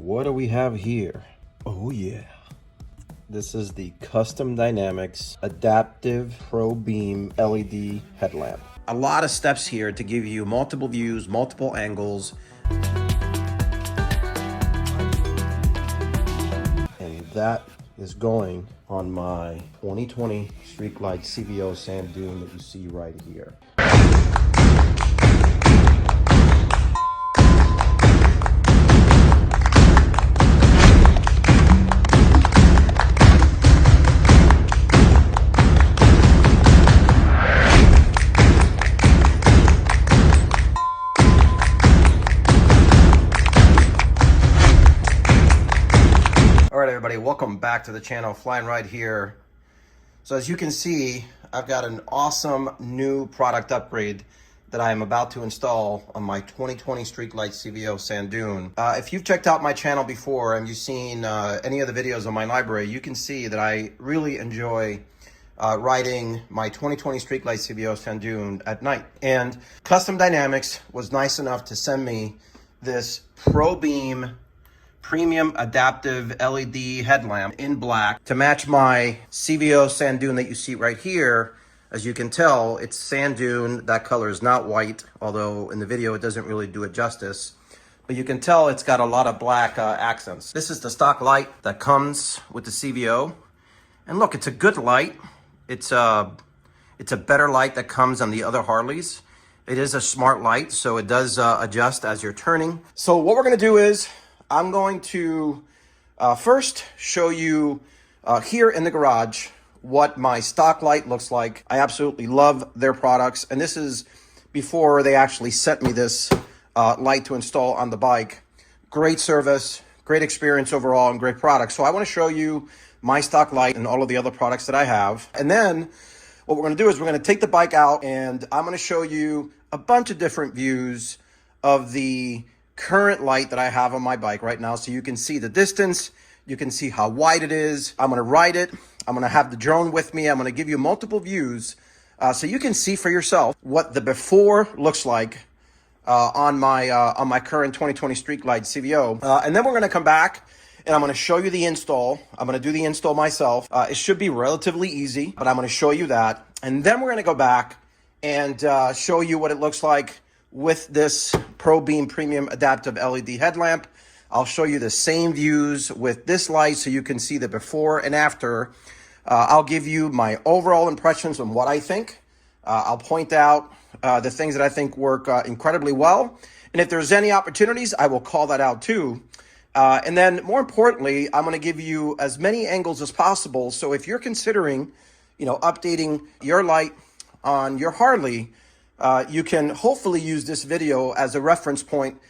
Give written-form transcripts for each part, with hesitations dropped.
what do we have here? Oh yeah. This is the Custom Dynamics Adaptive ProBEAM LED headlamp. A lot of steps here to give you multiple views, multiple angles. And that is going on my 2020 Street Glide CVO sand dune that you see right here. Everybody, welcome back to the channel. Flying Ride here. So as you can see, I've got an awesome new product upgrade that I am about to install on my 2020 Street Glide CVO sand dune. If you've checked out my channel before and you've seen any of the videos on my library, you can see that I really enjoy riding my 2020 Street Glide CVO sand dune at night. And Custom Dynamics was nice enough to send me this ProBEAM premium adaptive LED headlamp in black to match my CVO sand dune that you see right here. As you can tell, it's sand dune. That color is not white, although in the video it doesn't really do it justice. But you can tell it's got a lot of black accents. This is the stock light that comes with the CVO. And look, it's a good light. It's a better light that comes on the other Harleys. It is a smart light, so it does adjust as you're turning. So what we're gonna do is, I'm going to first show you here in the garage what my stock light looks like. I absolutely love their products, and this is before they actually sent me this light to install on the bike. Great service, great experience overall, and great products. So I want to show you my stock light and all of the other products that I have. And then what we're going to do is we're going to take the bike out, and I'm going to show you a bunch of different views of the current light that I have on my bike right now, so you can see the distance, you can see how wide it is. I'm going to ride it, I'm going to have the drone with me, I'm going to give you multiple views so you can see for yourself what the before looks like on my current 2020 Street Glide CVO. And then we're going to come back and I'm going to show you the install. I'm going to do the install myself. It should be relatively easy, but I'm going to show you that. And then we're going to go back and show you what it looks like with this ProBEAM Premium Adaptive LED headlamp. I'll show you the same views with this light so you can see the before and after. I'll give you my overall impressions on what I think. I'll point out the things that I think work incredibly well. And if there's any opportunities, I will call that out too. And then more importantly, I'm going to give you as many angles as possible. So if you're considering, updating your light on your Harley, you can hopefully use this video as a reference point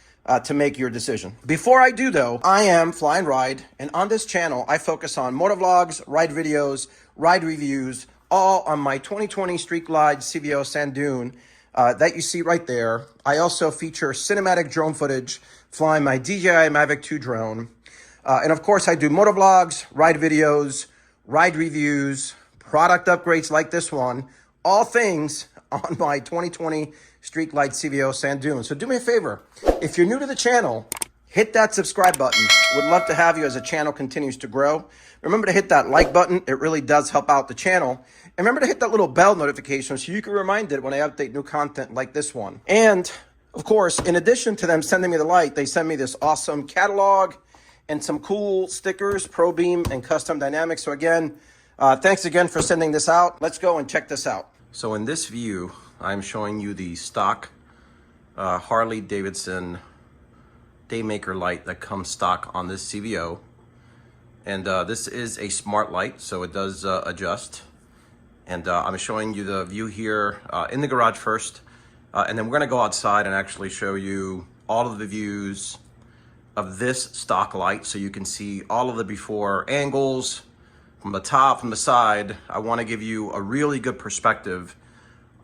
to make your decision. Before I do though, I am Flying Ride, and on this channel, I focus on motovlogs, ride videos, ride reviews, all on my 2020 Street Glide CVO sand dune that you see right there. I also feature cinematic drone footage flying my DJI MAVIC 2 drone. And of course, I do motovlogs, ride videos, ride reviews, product upgrades like this one, all things on my 2020 Street Glide CVO sand dune. So do me a favor, if you're new to the channel, hit that subscribe button. Would love to have you as the channel continues to grow. Remember to hit that like button. It really does help out the channel. And remember to hit that little bell notification so you can be reminded when I update new content like this one. And of course, in addition to them sending me the light, they send me this awesome catalog and some cool stickers, ProBEAM and Custom Dynamics. So again, thanks again for sending this out. Let's go and check this out. So in this view, I'm showing you the stock Harley Davidson Daymaker light that comes stock on this CVO. And this is a smart light, so it does adjust. And I'm showing you the view here in the garage first. And then we're gonna go outside and actually show you all of the views of this stock light so you can see all of the before angles, from the top, from the side. I want to give you a really good perspective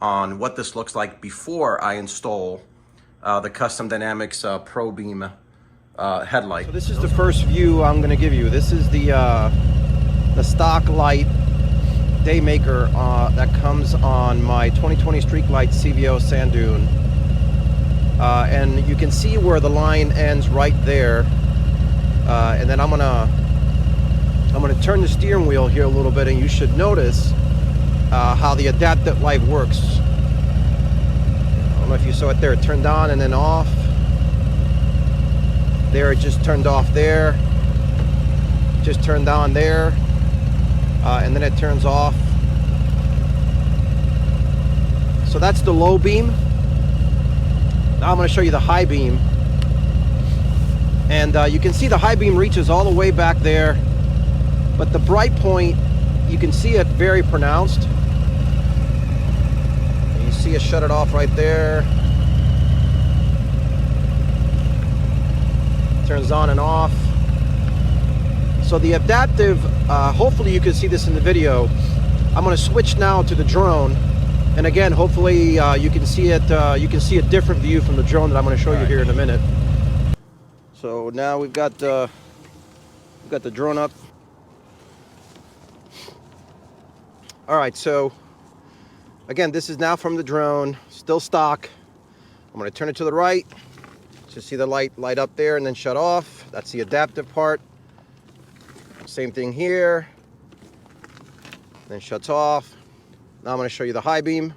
on what this looks like before I install the Custom Dynamics ProBEAM headlight. So this is the first view I'm going to give you. This is the stock light Daymaker that comes on my 2020 Street Glide CVO sand dune. And you can see where the line ends right there. And then I'm gonna turn the steering wheel here a little bit, and you should notice how the adaptive light works. I don't know if you saw it there. It turned on and then off. There, it just turned off there. Just turned on there. And then it turns off. So that's the low beam. Now I'm going to show you the high beam. And you can see the high beam reaches all the way back there. But the bright point, you can see it very pronounced. And you see it shut it off right there. Turns on and off. So the adaptive, hopefully you can see this in the video. I'm going to switch now to the drone, and again, hopefully you can see it. You can see a different view from the drone that I'm going to show you here in a minute. So now we've got the drone up. All right. So again, this is now from the drone, still stock. I'm going to turn it to the right. So see the light up there and then shut off. That's the adaptive part. Same thing here, then shuts off. Now I'm going to show you the high beam.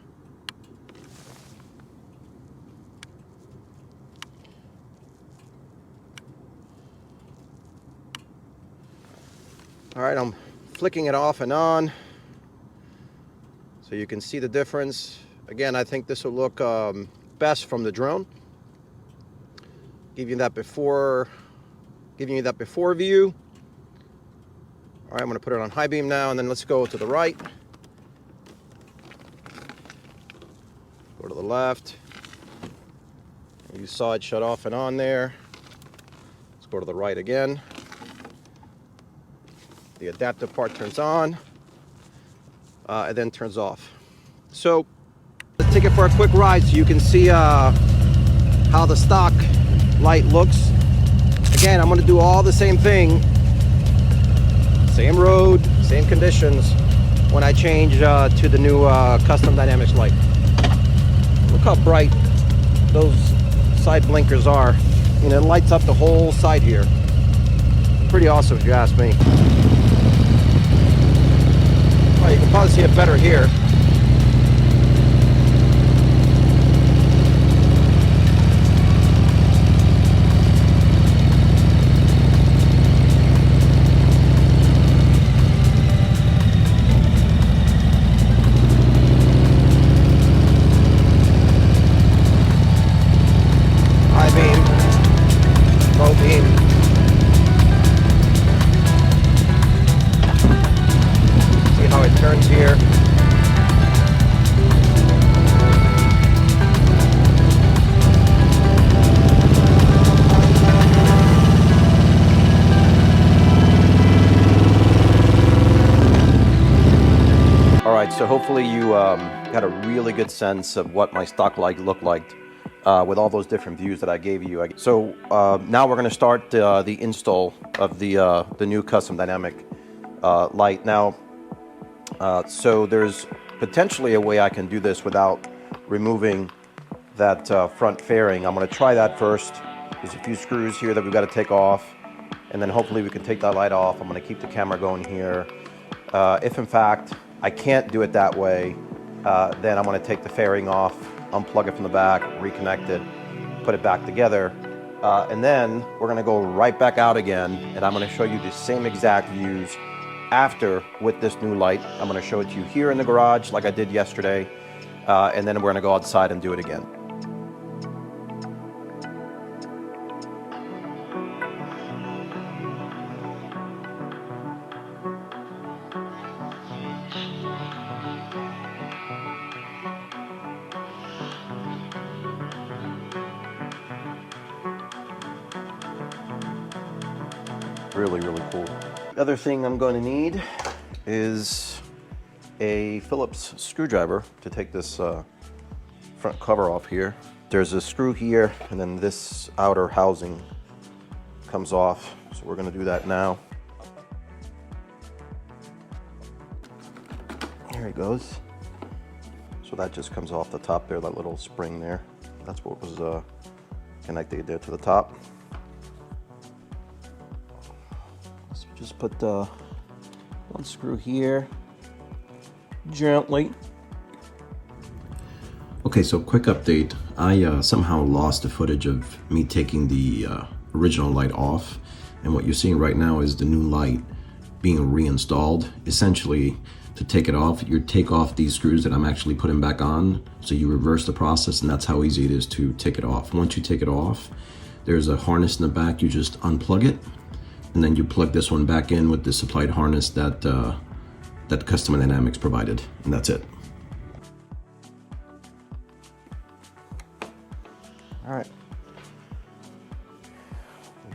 All right, I'm flicking it off and on so you can see the difference. Again, I think this will look best from the drone. Giving you that before view. All right, I'm going to put it on high beam now, and then let's go to the right. Go to the left. You saw it shut off and on there. Let's go to the right again. The adaptive part turns on, and then turns off. So let's take it for a quick ride so you can see how the stock light looks. Again, I'm going to do all the same thing. Same road, same conditions when I change to the new custom dynamics light. Look how bright those side blinkers are. You know, it lights up the whole side here. Pretty awesome if you ask me. Well, you can probably see it better here. Here. All right, so hopefully you got a really good sense of what my stock light looked like with all those different views that I gave you. So now we're going to start the install of the new custom dynamic light. Now, so there's potentially a way I can do this without removing that front fairing. I'm going to try that first. There's a few screws here that we've got to take off, and then hopefully we can take that light off. I'm going to keep the camera going here. If in fact I can't do it that way, then I'm going to take the fairing off, unplug it from the back, reconnect it, put it back together, and then we're going to go right back out again, and I'm going to show you the same exact views after with this new light. I'm going to show it to you here in the garage like I did yesterday, and then we're going to go outside and do it again. Really, really cool. The other thing I'm going to need is a Phillips screwdriver to take this front cover off here. There's a screw here, and then this outer housing comes off. So we're going to do that now. There it goes. So that just comes off the top there, that little spring there. That's what was connected there to the top. Just put the one screw here, gently. Okay, so quick update. I somehow lost the footage of me taking the original light off, and what you're seeing right now is the new light being reinstalled. Essentially, to take it off, you take off these screws that I'm actually putting back on, so you reverse the process, and that's how easy it is to take it off. Once you take it off, there's a harness in the back. You just unplug it, and then you plug this one back in with the supplied harness that that Custom Dynamics provided, and that's it. All right,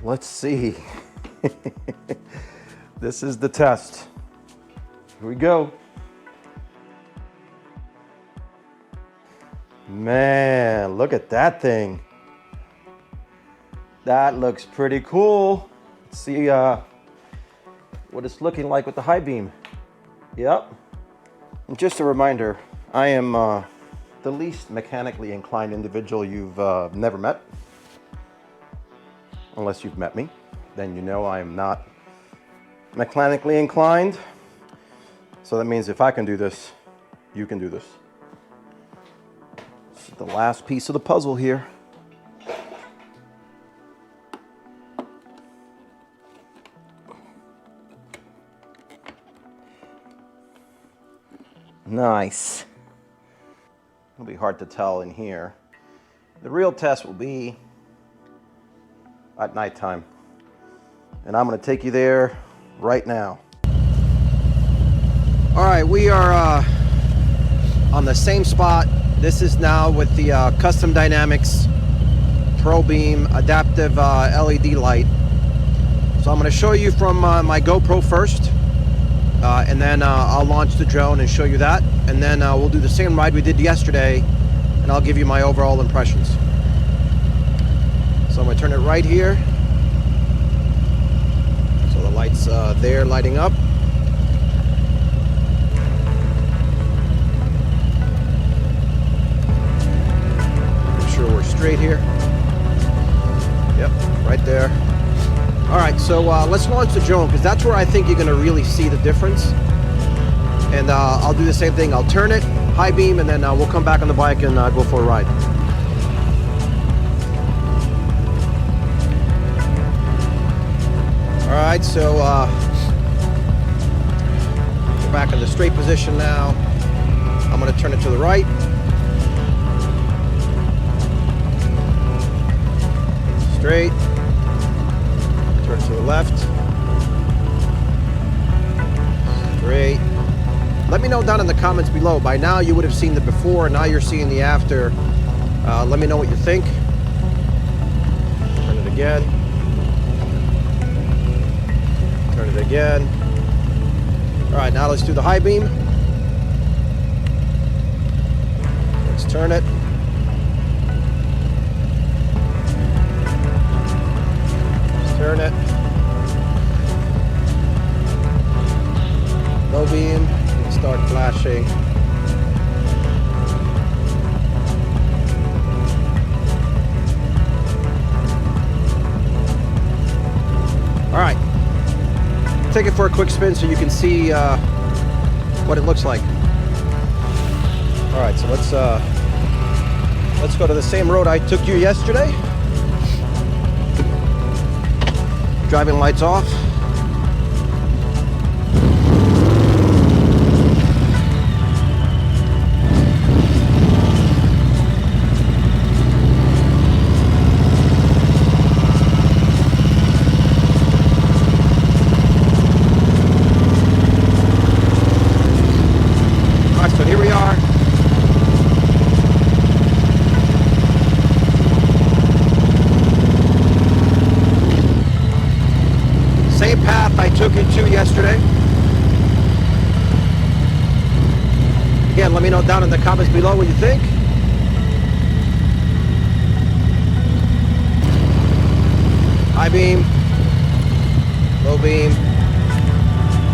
let's see. This is the test. Here we go. Man, look at that thing. That looks pretty cool. Let's see what it's looking like with the high beam. Yep. And just a reminder, I am the least mechanically inclined individual you've never met. Unless you've met me, then you know I am not mechanically inclined. So that means if I can do this, you can do this. This is the last piece of the puzzle here. Nice. It'll be hard to tell in here. The real test will be at nighttime. And I'm gonna take you there right now. All right, we are on the same spot. This is now with the Custom Dynamics ProBEAM adaptive LED light. So I'm gonna show you from my GoPro first, and then I'll launch the drone and show you that. And then we'll do the same ride we did yesterday, and I'll give you my overall impressions. So I'm gonna turn it right here. So the light's there lighting up. Make sure we're straight here. Yep, right there. All right, so let's launch the drone, because that's where I think you're gonna really see the difference. And I'll do the same thing. I'll turn it, high beam, and then we'll come back on the bike and go for a ride. All right, so we're back in the straight position now. I'm gonna turn it to the right. Straight. Turn to the left. Straight. Let me know down in the comments below. By now you would have seen the before, and now you're seeing the after. Let me know what you think. Turn it again. Turn it again. All right, now let's do the high beam. Let's turn it. Let's turn it. Low beam. Start flashing. All right, take it for a quick spin so you can see what it looks like. All right, so let's go to the same road I took you yesterday. Driving lights off. Took you to yesterday. Again, let me know down in the comments below what you think. High beam, low beam,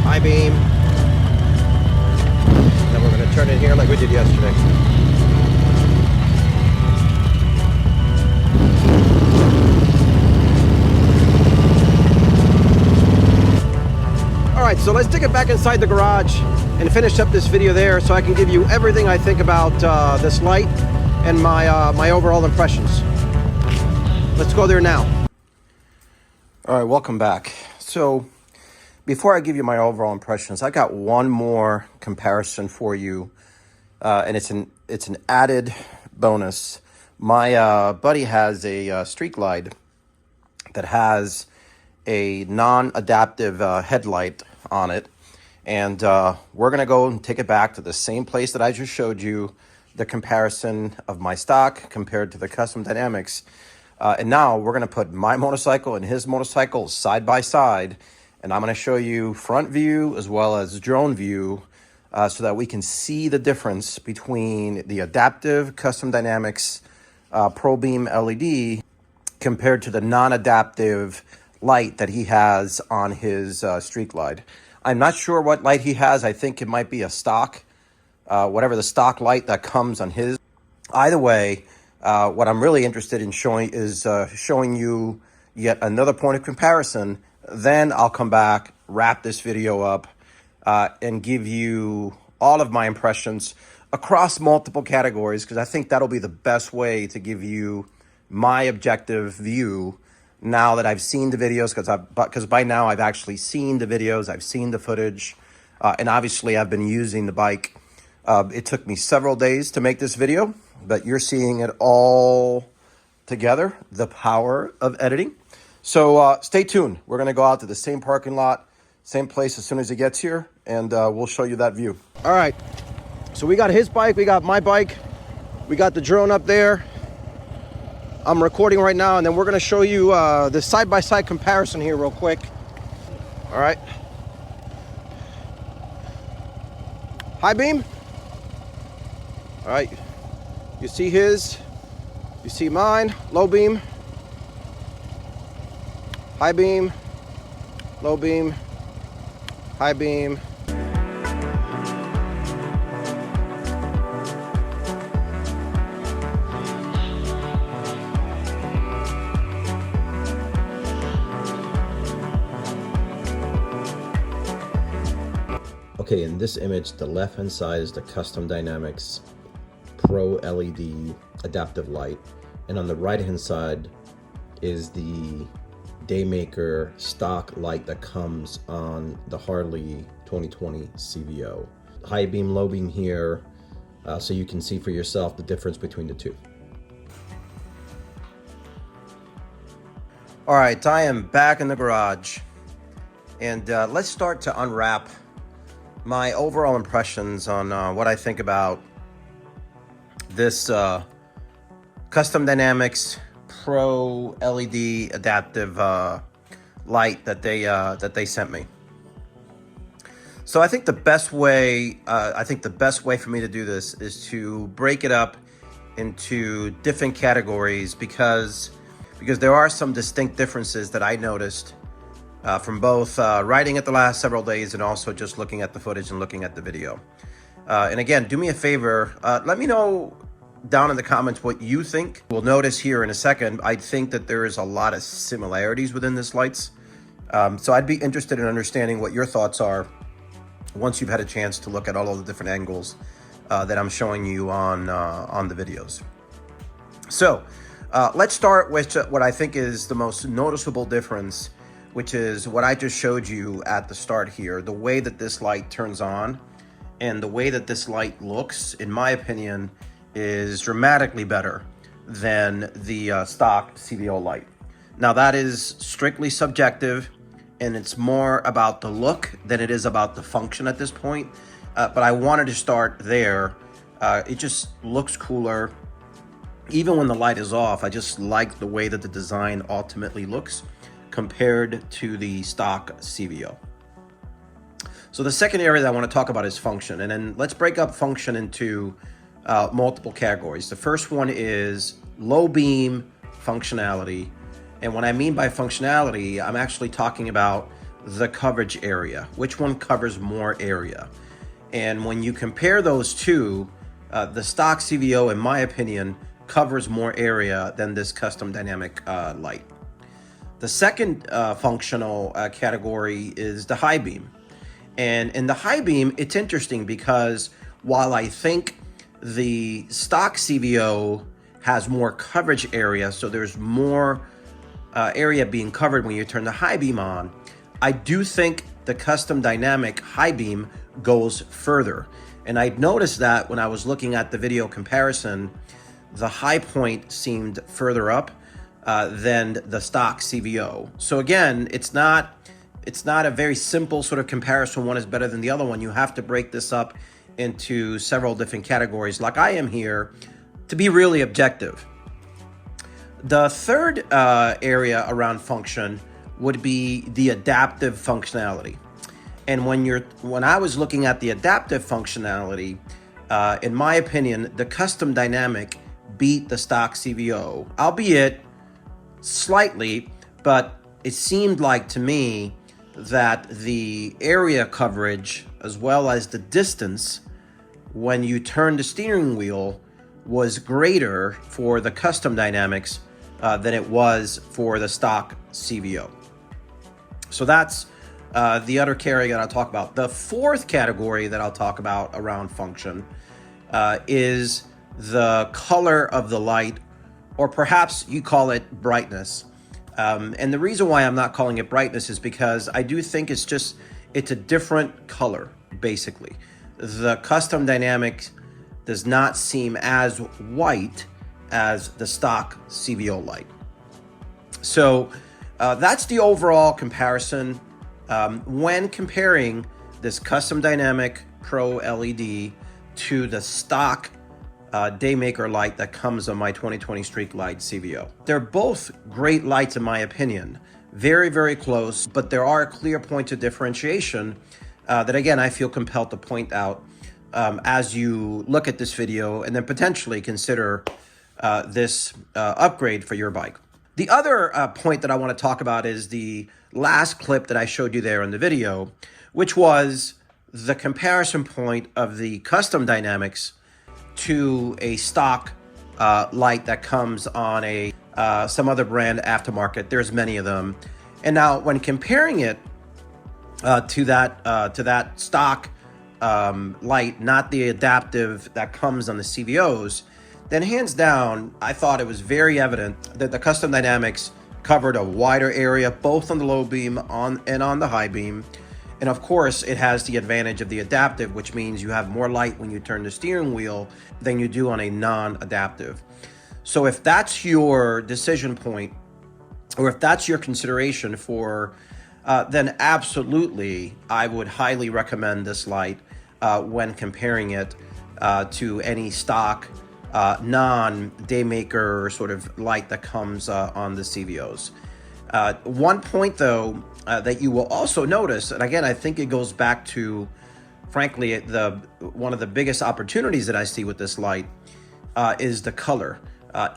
high beam. Then we're going to turn it here like we did yesterday. right, so let's take it back inside the garage and finish up this video there so I can give you everything I think about this light and my overall impressions. Let's go there now. All right, welcome back. So before I give you my overall impressions, I got one more comparison for you, and it's an added bonus. My buddy has a Street Glide that has a non-adaptive headlight on it, and we're gonna go and take it back to the same place that I just showed you the comparison of my stock compared to the Custom Dynamics, and now we're gonna put my motorcycle and his motorcycle side by side, and I'm gonna show you front view as well as drone view, so that we can see the difference between the adaptive Custom Dynamics ProBEAM LED compared to the non-adaptive light that he has on his Street Glide. I'm not sure what light he has. I think it might be a stock, whatever the stock light that comes on his. Either way, what I'm really interested in showing is showing you yet another point of comparison. Then I'll come back, wrap this video up, and give you all of my impressions across multiple categories, because I think that'll be the best way to give you my objective view now that I've seen the videos, because by now I've actually seen the videos, I've seen the footage, and obviously I've been using the bike. It took me several days to make this video, but you're seeing it all together, the power of editing. So stay tuned. We're gonna go out to the same parking lot, same place as soon as he gets here, and we'll show you that view. All right, so we got his bike, we got my bike, we got the drone up there. I'm recording right now, and then we're gonna show you the side-by-side comparison here real quick. All right. High beam. All right. You see his, you see mine, low beam. High beam, low beam, high beam. Okay, in this image, the left-hand side is the Custom Dynamics Pro LED adaptive light, and on the right-hand side is the Daymaker stock light that comes on the Harley 2020 CVO. High beam, low beam here, so you can see for yourself the difference between the two. All right, I am back in the garage, and let's start to unwrap my overall impressions on what I think about this Custom Dynamics Pro LED adaptive light that they sent me. So I think the best way for me to do this is to break it up into different categories, because there are some distinct differences that I noticed from both riding it the last several days and also just looking at the footage and looking at the video. And again, do me a favor, let me know down in the comments what you think. We'll notice here in a second, I think that there is a lot of similarities within this lights. So I'd be interested in understanding what your thoughts are once you've had a chance to look at all of the different angles that I'm showing you on the videos. So let's start with what I think is the most noticeable difference, which is what I just showed you at the start here. The way that this light turns on and the way that this light looks, in my opinion, is dramatically better than the stock CVO light. Now that is strictly subjective, and it's more about the look than it is about the function at this point. But I wanted to start there. It just looks cooler. Even when the light is off, I just like the way that the design ultimately looks compared to the stock CVO. So the second area that I want to talk about is function, and then let's break up function into multiple categories. The first one is low beam functionality, and what I mean by functionality, I'm actually talking about the coverage area. Which one covers more area? And when you compare those two, the stock CVO, in my opinion, covers more area than this custom dynamic light. The second functional category is the high beam. And in the high beam, it's interesting because while I think the stock CVO has more coverage area, so there's more area being covered when you turn the high beam on, I do think the custom dynamic high beam goes further. And I noticed that when I was looking at the video comparison, the high point seemed further up than the stock CVO. So again, it's not a very simple sort of comparison. One is better than the other one. You have to break this up into several different categories like I am here to be really objective. The third area around function would be the adaptive functionality. And when I was looking at the adaptive functionality, in my opinion, the custom dynamic beat the stock CVO, albeit slightly, but it seemed like to me that the area coverage as well as the distance when you turn the steering wheel was greater for the custom dynamics than it was for the stock CVO. So that's the other category that I'll talk about. The fourth category that I'll talk about around function is the color of the light, or perhaps you call it brightness. And the reason why I'm not calling it brightness is because I do think it's a different color, basically. The custom dynamic does not seem as white as the stock CVO light. So that's the overall comparison. When comparing this custom dynamic Pro LED to the stock Daymaker light that comes on my 2020 Street Glide CVO. They're both great lights in my opinion. Very, very close, but there are clear points of differentiation that again, I feel compelled to point out as you look at this video and then potentially consider this upgrade for your bike. The other point that I want to talk about is the last clip that I showed you there in the video, which was the comparison point of the custom dynamics to a stock light that comes on a some other brand aftermarket. There's many of them. And now when comparing it to that stock light, not the adaptive that comes on the CVOs, then hands down, I thought it was very evident that the custom dynamics covered a wider area, both on the low beam and on the high beam. And of course, it has the advantage of the adaptive, which means you have more light when you turn the steering wheel than you do on a non-adaptive. So if that's your decision point, or if that's your consideration for, then absolutely, I would highly recommend this light when comparing it to any stock non-Daymaker sort of light that comes on the CVOs. One point though that you will also notice, and again, I think it goes back to, frankly, one of the biggest opportunities that I see with this light is the color.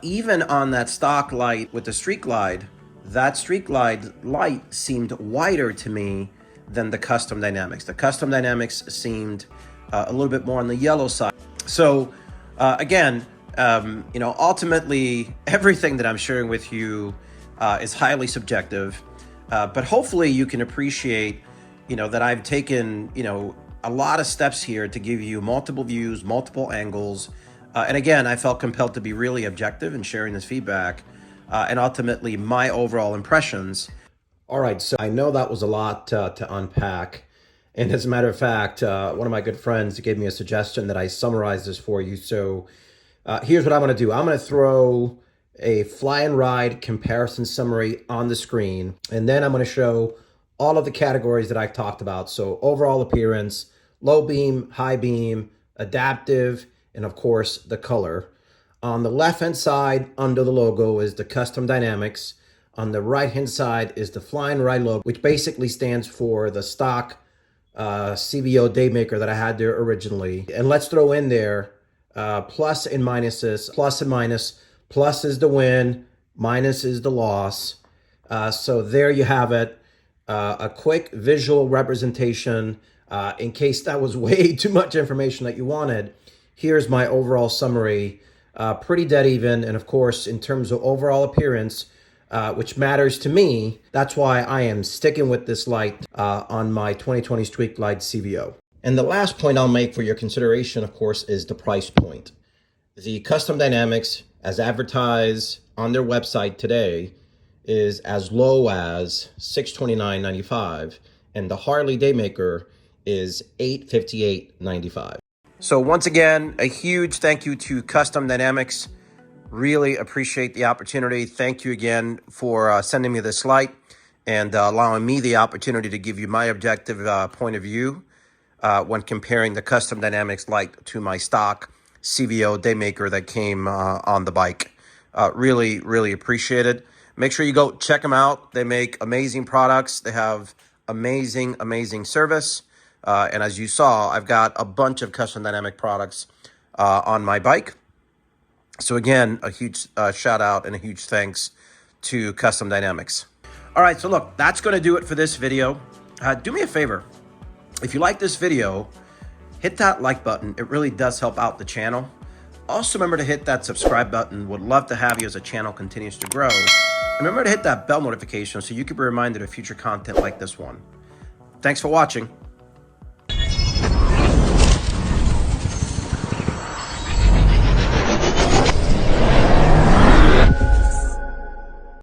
Even on that stock light with the Street Glide, that Street Glide light seemed whiter to me than the custom dynamics. The custom dynamics seemed a little bit more on the yellow side. So again, ultimately, everything that I'm sharing with you is highly subjective, but hopefully you can appreciate, that I've taken, a lot of steps here to give you multiple views, multiple angles. And again, I felt compelled to be really objective in sharing this feedback and ultimately my overall impressions. All right, so I know that was a lot to unpack. And as a matter of fact, one of my good friends gave me a suggestion that I summarize this for you. So here's what I'm going to do. I'm going to throw a fly and ride comparison summary on the screen, and then I'm going to show all of the categories that I've talked about. So overall appearance, low beam, high beam, adaptive, and of course the color. On the left-hand side, under the logo, is the custom dynamics. On the right-hand side is the fly and ride logo, which basically stands for the stock CVO Daymaker that I had there originally. And let's throw in there plus and minuses, plus and minus. Plus is the win, minus is the loss. So there you have it. A quick visual representation. In case that was way too much information that you wanted, here's my overall summary. Pretty dead even. And of course, in terms of overall appearance, which matters to me. That's why I am sticking with this light on my 2020 Street Glide CVO. And the last point I'll make for your consideration, of course, is the price point. The Custom Dynamics, as advertised on their website today, is as low as $629.95, and the Harley Daymaker is $858.95. So once again, a huge thank you to Custom Dynamics. Really appreciate the opportunity. Thank you again for sending me this light and allowing me the opportunity to give you my objective point of view when comparing the Custom Dynamics light to my stock CVO Daymaker that came on the bike. Really, really appreciate it. Make sure you go check them out. They make amazing products. They have amazing, amazing service. And as you saw, I've got a bunch of Custom Dynamic products on my bike. So again, a huge shout out and a huge thanks to Custom Dynamics. All right, so look, that's going to do it for this video. Do me a favor. If you like this video, hit that like button. It really does help out the channel. Also remember to hit that subscribe button. Would love to have you as the channel continues to grow. And remember to hit that bell notification so you can be reminded of future content like this one. Thanks for watching.